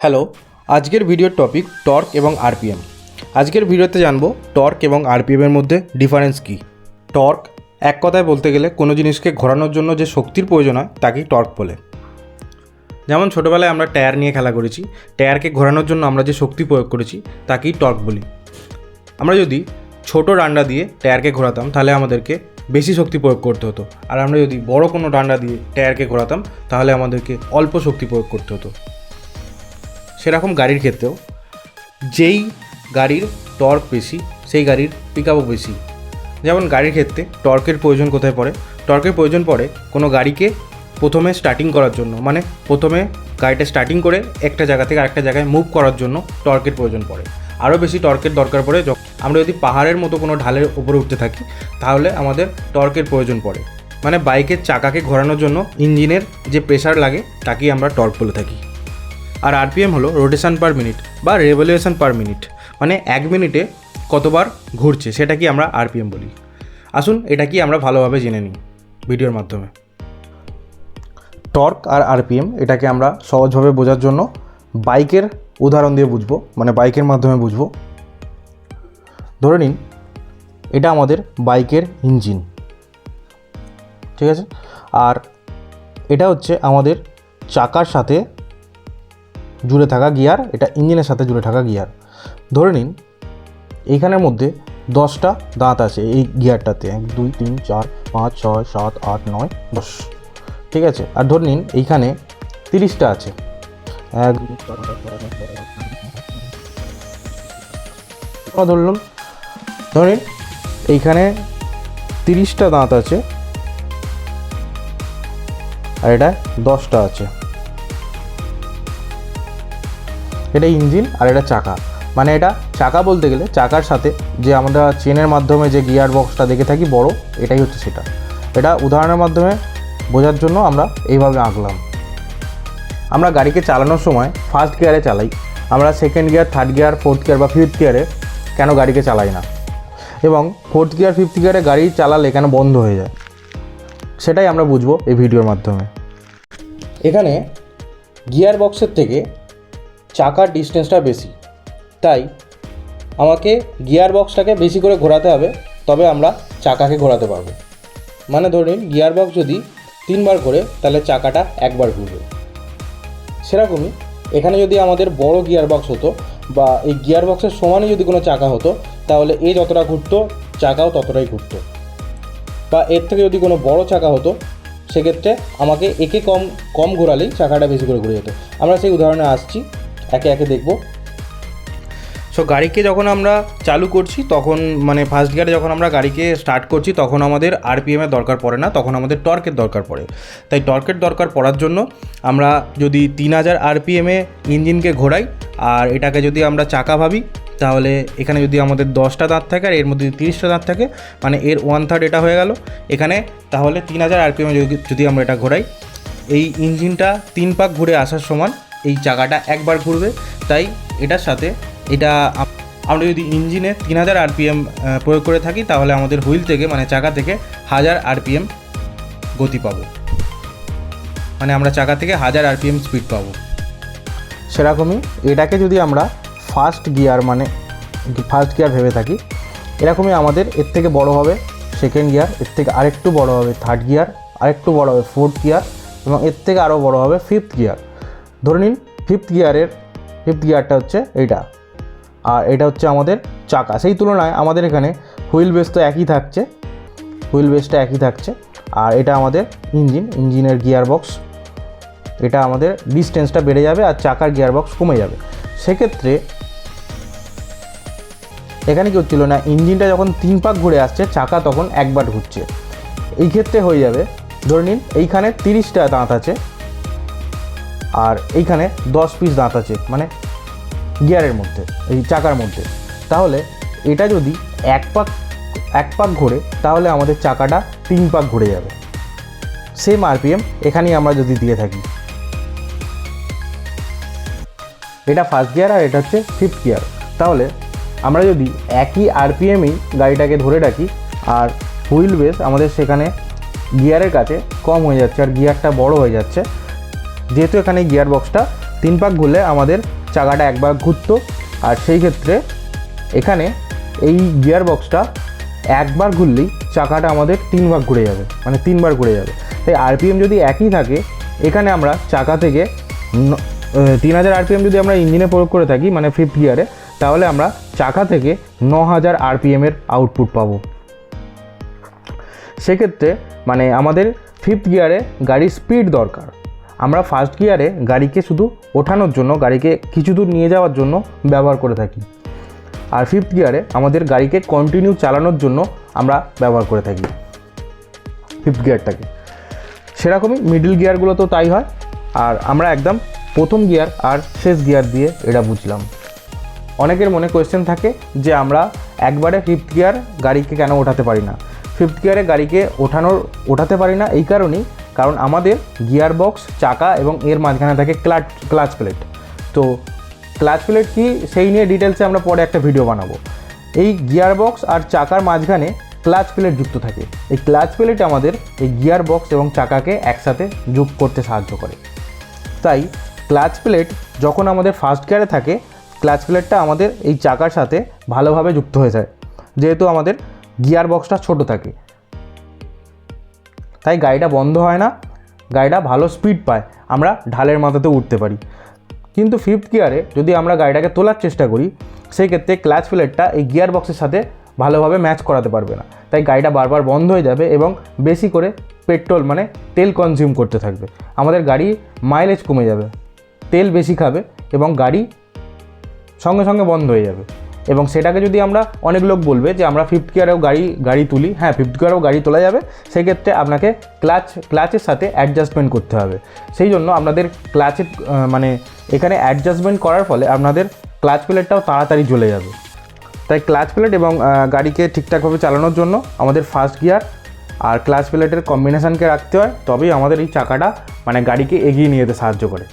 Hello, আজকের ভিডিওর topic torque এবং আরপিএম। আজকের ভিডিওতে জানবো টর্ক এবং আরপিএমের মধ্যে ডিফারেন্স কী। টর্ক এক কথায় বলতে গেলে কোনো জিনিসকে ঘোরানোর জন্য যে শক্তির প্রয়োজন হয় তাকেই টর্ক বলে। যেমন ছোটোবেলায় আমরা টায়ার নিয়ে খেলা করেছি, টায়ারকে ঘোরানোর জন্য আমরা যে শক্তি প্রয়োগ করেছি তাকেই টর্ক বলি। আমরা যদি ছোট ডান্ডা দিয়ে টায়ারকে ঘোরাতাম তাহলে আমাদেরকে বেশি শক্তি প্রয়োগ করতে হতো, আর আমরা যদি বড় কোনো ডান্ডা দিয়ে টায়ারকে ঘোরাতাম তাহলে আমাদেরকে অল্প শক্তি প্রয়োগ করতে হতো। সেরকম গাড়ির ক্ষেত্রেও যেই গাড়ির টর্ক বেশি সেই গাড়ির পিকআপও বেশি। যেমন গাড়ির ক্ষেত্রে টর্কের প্রয়োজন কোথায় পড়ে? টর্কের প্রয়োজন পড়ে কোনো গাড়িকে প্রথমে স্টার্টিং করার জন্য, মানে প্রথমে গাড়িটা স্টার্টিং করে একটা জায়গা থেকে আরেকটা জায়গায় মুভ করার জন্য টর্কের প্রয়োজন পড়ে। আরও বেশি টর্কের দরকার পড়ে যখন আমরা যদি পাহাড়ের মতো কোনো ঢালের উপরে উঠতে থাকি, তাহলে আমাদের টর্কের প্রয়োজন পড়ে। মানে বাইকের চাকাকে ঘোরানোর জন্য ইঞ্জিনের যে প্রেসার লাগে তাকেই আমরা টর্ক বলে থাকি। আর আরপিএম হলো রোটেশন পার মিনিট বা রেভলিউশন পার মিনিট, মানে এক মিনিটে কতবার ঘুরছে সেটা কি আমরা আরপিএম বলি। আসুন এটা কি আমরা ভালোভাবে জেনে নিই ভিডিওর মাধ্যমে। টর্ক আর আরপিএম এটাকে আমরা সহজভাবে বোঝার জন্য বাইকের উদাহরণ দিয়ে বুঝবো, মানে বাইকের মাধ্যমে বুঝবো। ধরে নিন এটা আমাদের বাইকের ইঞ্জিন, ঠিক আছে, আর এটা হচ্ছে আমাদের চাকার সাথে জুড়ে থাকা গিয়ার, এটা ইঞ্জিনের সাথে জুড়ে থাকা গিয়ার। ধরে নিন এইখানের মধ্যে 10টা দাঁত আছে এই গিয়ারটাতে, 1 2 3 4 5 6 7 8 9 10, ঠিক আছে। আর ধরে নিন এইখানে 30টা আছে, 1 ধরলাম, ধরে নিন এইখানে 30টা দাঁত আছে আর এটা 10টা আছে। এটা ইঞ্জিন আর এটা চাকা, মানে এটা চাকা বলতে গেলে চাকার সাথে যে আমরা চেনের মাধ্যমে যে গিয়ার বক্সটা দেখে থাকি বড়, এটাই হচ্ছে সেটা। এটা উদাহরণের মাধ্যমে বোঝার জন্য আমরা এইভাবে আঁকলাম। আমরা গাড়িকে চালানোর সময় ফার্স্ট গিয়ারে চালাই, আমরা second gear, third gear, fourth gear বা ফিফথ গিয়ারে কেন গাড়িকে চালাই না, এবং ফোর্থ গিয়ার ফিফথ গিয়ারে গাড়ি চালালে কেন বন্ধ হয়ে যায়, সেটাই আমরা বুঝবো এই ভিডিওর মাধ্যমে। এখানে গিয়ার বক্সের থেকে চাকার ডিস্টেন্সটা বেশি, তাই আমাকে গিয়ার বক্সটাকে বেশি করে ঘোরাতে হবে, তবে আমরা চাকাকে ঘোরাতে পারবো। মানে ধরে নিন গিয়ার বক্স যদি 3 বার ঘোরে তাহলে চাকাটা 1 বার ঘুরবে। সেরকমই এখানে যদি আমাদের বড় গিয়ার বক্স হতো বা এই গিয়ার বক্সের সমানে যদি কোনো চাকা হতো, তাহলে এ যতটা ঘুরতো চাকাও ততটাই ঘুরতো। বা এর থেকে যদি কোনো বড় চাকা হতো সেক্ষেত্রে আমাকে একে কম ঘোরালেই চাকাটা বেশি করে ঘুরে যেত। আমরা সেই উদাহরণে আসছি, একে একে দেখব। সো গাড়িকে যখন আমরা চালু করছি তখন, মানে ফার্স্ট গিয়ারে যখন আমরা গাড়িকে স্টার্ট করছি তখন আমাদের আরপিএমের দরকার পড়ে না, তখন আমাদের টর্কের দরকার পড়ে। তাই টর্কের দরকার পড়ার জন্য আমরা যদি 3000 আরপিএমে ইঞ্জিনকে ঘোরাই আর এটাকে যদি আমরা চাকা ভাবি, তাহলে এখানে যদি আমাদের 10টা দাঁত থাকে আর এর মধ্যে 30টা দাঁত থাকে, মানে এর 1/3 এটা হয়ে গেল এখানে। তাহলে 3000 আরপিএমে যদি আমরা এটা ঘোরাই, এই ইঞ্জিনটা 3 পাক ঘুরে আসার সমান এই চাকাটা 1 বার ঘুরবে। তাই এটার সাথে এটা আমরা যদি ইঞ্জিনে 3000 আরপিএম প্রয়োগ করে থাকি, তাহলে আমাদের হুইল থেকে, মানে চাকা থেকে 1000 আরপিএম গতি পাবো, মানে আমরা চাকা থেকে 1000 আরপিএম স্পিড পাবো। সেরকমই এটাকে যদি আমরা ফার্স্ট গিয়ার, মানে ফার্স্ট গিয়ার ভেবে থাকি, এরকমই আমাদের এর থেকে বড় হবে সেকেন্ড গিয়ার, এর থেকে আরেকটু বড় হবে থার্ড গিয়ার, আরেকটু বড় হবে ফোর্থ গিয়ার, এবং এর থেকে আরও বড় হবে ফিফথ গিয়ার। ধরে নিন ফিফথ গিয়ারটা হচ্ছে এইটা, আর এটা হচ্ছে আমাদের চাকা। সেই তুলনায় আমাদের এখানে হুইল বেস তো একই থাকছে, হুইল বেসটা একই থাকছে, আর এটা আমাদের ইঞ্জিনের গিয়ার বক্স, এটা আমাদের ডিস্টেন্সটা বেড়ে যাবে আর চাকার গিয়ার বক্স কমে যাবে। সেক্ষেত্রে এখানে কি হচ্ছিল না, ইঞ্জিনটা যখন 3 পাক ঘুরে আসছে চাকা তখন 1 বার ঘুরছে। এই ক্ষেত্রে হয়ে যাবে, ধরে নিন এইখানে 30টা দাঁত আছে আর এইখানে 10 পিস দাঁত আছে, মানে গিয়ারের মধ্যে, এই চাকার মধ্যে। তাহলে এটা যদি 1 পাক ঘোরে তাহলে আমাদের চাকাটা 3 পাক ঘুরে যাবে। সেম আরপিএম এখানেই আমরা যদি দিয়ে থাকি, এটা ফার্স্ট গিয়ার আর এটা হচ্ছে ফিফথ গিয়ার, তাহলে আমরা যদি একই আরপিএমেই গাড়িটাকে ধরে রাখি আর হুইল বেস আমাদের সেখানে গিয়ারের কাছে কম হয়ে যাচ্ছে আর গিয়ারটা বড় হয়ে যাচ্ছে, যেহেতু এখানে গিয়ার বক্সটা 3 পাক ঘুরলে আমাদের চাকাটা একবার ঘুরতো, আর সেই ক্ষেত্রে এখানে এই গিয়ার বক্সটা একবার ঘুরলেই চাকাটা আমাদের 3 ভাগ ঘুরে যাবে, মানে 3 বার ঘুরে যাবে। তাই আরপিএম যদি একই থাকে, এখানে আমরা চাকা থেকে 3000 আরপিএম যদি আমরা ইঞ্জিনে প্রয়োগ করে থাকি মানে 5th গিয়ারে, তাহলে আমরা চাকা থেকে 9000 আরপিএমের আউটপুট পাবো। সেক্ষেত্রে মানে আমাদের 5th গিয়ারে গাড়ির স্পিড দরকার। আমরা 1st গিয়ারে গাড়িকে শুধু ওঠানোর জন্য, গাড়িকে কিছু দূর নিয়ে যাওয়ার জন্য ব্যবহার করে থাকি, আর 5th গিয়ারে আমাদের গাড়িকে কন্টিনিউ চালানোর জন্য আমরা ব্যবহার করে থাকি 5th গিয়ারটাকে। সেরকমই মিডল গিয়ারগুলো তো তাই হয়। আর আমরা একদম প্রথম গিয়ার আর শেষ গিয়ার দিয়ে এটা বুঝলাম। অনেকের মনে কোয়েশ্চেন থাকে যে আমরা একবারে 5th গিয়ার গাড়িকে কেন ওঠাতে পারি না। 5th গিয়ারে গাড়িকে ওঠাতে পারি না এই কারণেই, কারণ আমাদের গিয়ার বক্স, চাকা এবং এর মাঝখানে থাকে ক্লাচ প্লেট। তো ক্লাচ প্লেট কি সেই নিয়ে ডিটেলসে আমরা পরে একটা ভিডিও বানাবো। এই গিয়ার বক্স আর চাকার মাঝখানে ক্লাচ প্লেট যুক্ত থাকে। এই ক্লাচ প্লেট আমাদের এই গিয়ার বক্স এবং চাকাকে একসাথে যোগ করতে সাহায্য করে। তাই ক্লাচ প্লেট যখন আমাদের 1st গিয়ারে থাকে, ক্লাচ প্লেটটা আমাদের এই চাকার সাথে ভালোভাবে যুক্ত হয়ে যায়, যেহেতু আমাদের গিয়ার বক্সটা ছোট থাকে। তাই গাড়িটা বন্ধ হয় না, গাড়িটা ভালো স্পিড পায়, আমরা ঢালের মাথাতে উঠতে পারি। কিন্তু 5th গিয়ারে যদি আমরা গাড়িটাকে তোলার চেষ্টা করি, সেই ক্ষেত্রে ক্লাচ প্লেটটা এই গিয়ার বক্সের সাথে ভালোভাবে ম্যাচ করাতে পারবে না। তাই গাড়িটা বারবার বন্ধ হয়ে যাবে এবং বেশি করে পেট্রোল মানে তেল কনজিউম করতে থাকবে। আমাদের গাড়ি মাইলেজ কমে যাবে, তেল বেশি খাবে এবং গাড়ি সঙ্গে সঙ্গে বন্ধ হয়ে যাবে। এবং সেটাকে যদি আমরা, অনেক লোক বলবে যে আমরা 5th গিয়ারেও গাড়ি তুলি। হ্যাঁ, 5th গিয়ারেও গাড়ি তোলা যাবে, সেক্ষেত্রে আপনাকে ক্লাচের সাথে অ্যাডজাস্টমেন্ট করতে হবে। সেই জন্য আপনাদের ক্লাচের মানে এখানে অ্যাডজাস্টমেন্ট করার ফলে আপনাদের ক্লাচ প্লেটটাও তাড়াতাড়ি জ্বলে যাবে। তাই ক্লাচ প্লেট এবং গাড়িকে ঠিকঠাকভাবে চালানোর জন্য আমাদের 1st গিয়ার আর ক্লাচ প্লেটের কম্বিনেশানকে রাখতে হয়, তবেই আমাদের এই চাকাটা মানে গাড়িকে এগিয়ে নিয়ে যেতে সাহায্য করে।